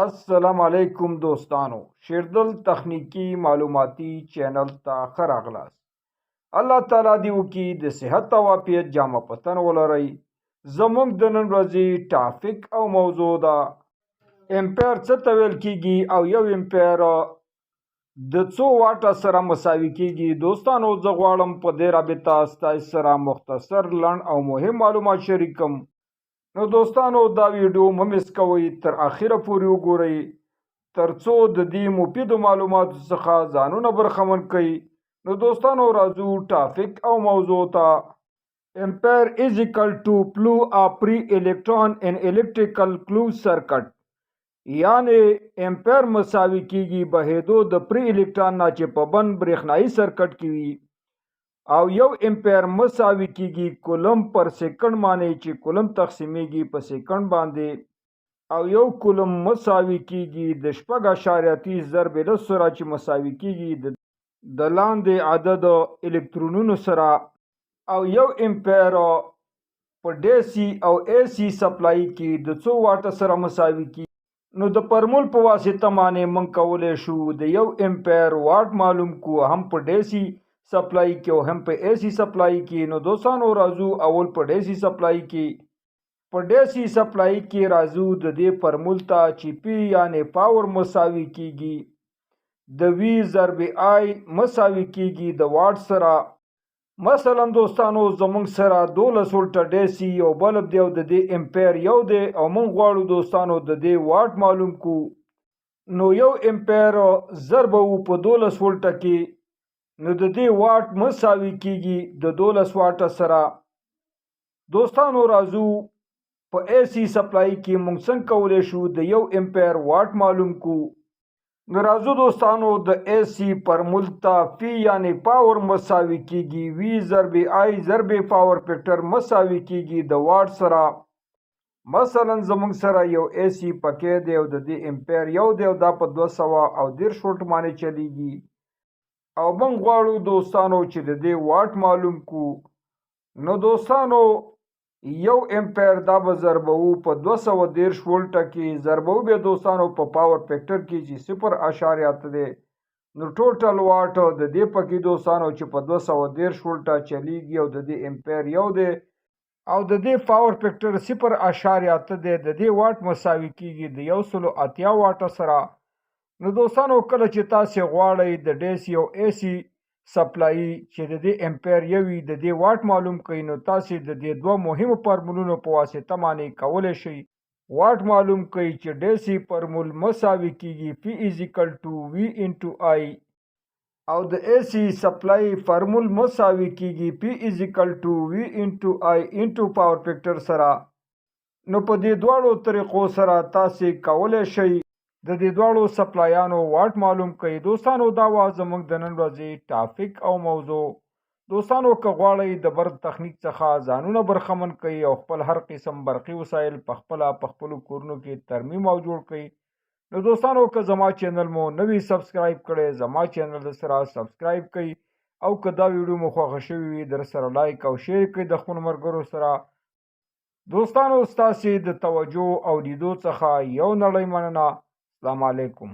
السلام علیکم دوستانو، شیردل تخنیکی معلوماتی چینل ته ښه راغلاست. الله تعالی دې وکړي د صحت او عافیت جامه پتن ولرئ. زموږ د نن ورځې ټاپک او موضوع ده امپیر څه ته ویل کیږي او یو امپیر د څو واټه سره مساوي کیږي. دوستانو زه غواړم په دې رابطه ستاسو سره مختصر لنډ او مهم معلومات شریکم. نو دوستانو دا ویډیو مه مس کوئ، تر اخره پورې وګورئ ترڅو د دې مفیدو معلوماتو څخه ځانونه برخمن کړئ. نو دوستانو راځو ټاپک او موضوع ته. امپیر از equal to flow of free electron in electrical closed circuit. یعنی امپیر مساوي کیږي بهیدو د پری الکترون نه چې په بند برېښنایي سرکټ کې وي، او یو امپیر مساوي کیږي کولم پر سیکنډ باندې چې کولم تقسیمیږي په سیکنډ باندې، او یو کولم مساوي کیږي د 6.30 ضرب له سره چې مساوي کیږي د لاندې عدد الکترونونو سره. او یو امپیر په ډي سي او اي سي سپلای کې د څو واټه سره مساوي کیږي. نو د پرمول په واسطه باندې موږ کولی شو د یو امپیر واټ معلوم کو، هم په ډي سي سپلای کې او هم په اي سي سپلای کې. نو دوستانو راځو اول په ډي سي سپلای کې. په ډي سي سپلای کې راځو د دې فارمول ته چې پی یعنی پاور مساوي کیږي د وی ضرب آی مساوي کیږي د واټ سره. مثلا دوستانو زمونږ سره 12 ولټه ډي سي یو بلب دی او د دې امپیر یو دی او موږ غواړو دوستانو د دې واټ معلوم کو. نو یو امپیر ضرب په 12 ولټه کې، نو د دې واټ مساوي کیږي د 12 واټه سره. دوستانو راځو په اي سي سپلای کې موږ څنګه کولی شو د یو امپیر واټ معلوم کو. نو راځو دوستانو د اي سي فارمول ته پی یعنی پاور مساوي کیږي وی ضرب آی ضرب پاور فیکټر مساوي کیږي د واټ سره. مثلا زموږ سره یو اي سي پکې دی او د دې امپیر یو دی او دا په 230 ولټ باندې چلیږي، او موږ غواړو دوستانو چې د دې واټ معلوم کو. نو دوستانو یو امپیر دا به ضربو په 230 ولټه کې، ضربو به دوستانو په پاور فیکټر کې چې 0.8 دی. نو ټوټل واټ د دې پکې دوستانو چې په 230 ولټه چلیږي او د دې امپیر یو دی او د دې پاور فیکټر 0.8 دی، د دې واټ مساوي کیږي د 180 واټه سره. نو دوستانو کله چې تاسو غواړئ د ډي سي او اي سي سپلای چې د دې امپیر یو وي د دې واټ معلوم کړئ، نو تاسو د دې دوه مهمو فارمولونو په واسطه باندې کولی شئ واټ معلوم کړئ چې ډي سي فارمول مساوي کیږي پی از ایکل ټو وی انټو آی، او د اي سي سپلای فارمول مساوي کیږي پی از ایکل ټو وی انټو آی انټو پاور فیکټر سره. نو په دې دواړو طریقو سره تاسو کولی شئ د دې دواړو سپلایانو واټ معلوم کړئ. دوستانو دا وا زموږ د نن ورځې ټاپک او موضوع. دوستانو که غواړئ د برق تخنیک څخه ځانونه برخمن کړئ او خپل هر قسم برقي وسایل پخپله په خپلو کورونو کې ترمیم او جوړ کړئ، نو دوستانو که زما چینل مو نوی سبسکرایب کړئ، زما چینل سره سبسکرایب کړئ، او که دا ویډیو مو خوښه شوې وي در سره لایک او شیر کړئ د خپلو ملګرو سره. دوستانو ستاسې د توجه او لیدو څخه یو نړۍ مننه. السلام علیکم.